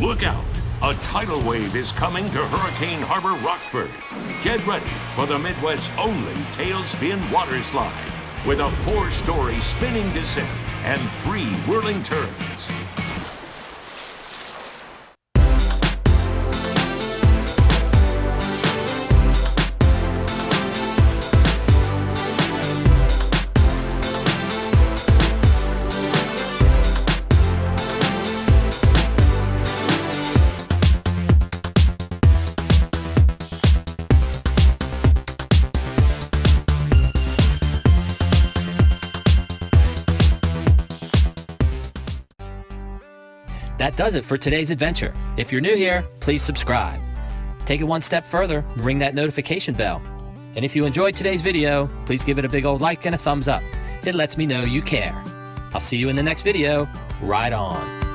Look out! A tidal wave is coming to Hurricane Harbor, Rockford. Get ready for the Midwest's only tailspin water slide with a 4-story spinning descent and 3 whirling turns. That does it for today's adventure. If you're new here, please subscribe. Take it one step further and ring that notification bell. And if you enjoyed today's video, please give it a big old like and a thumbs up. It lets me know you care. I'll see you in the next video. Ride on.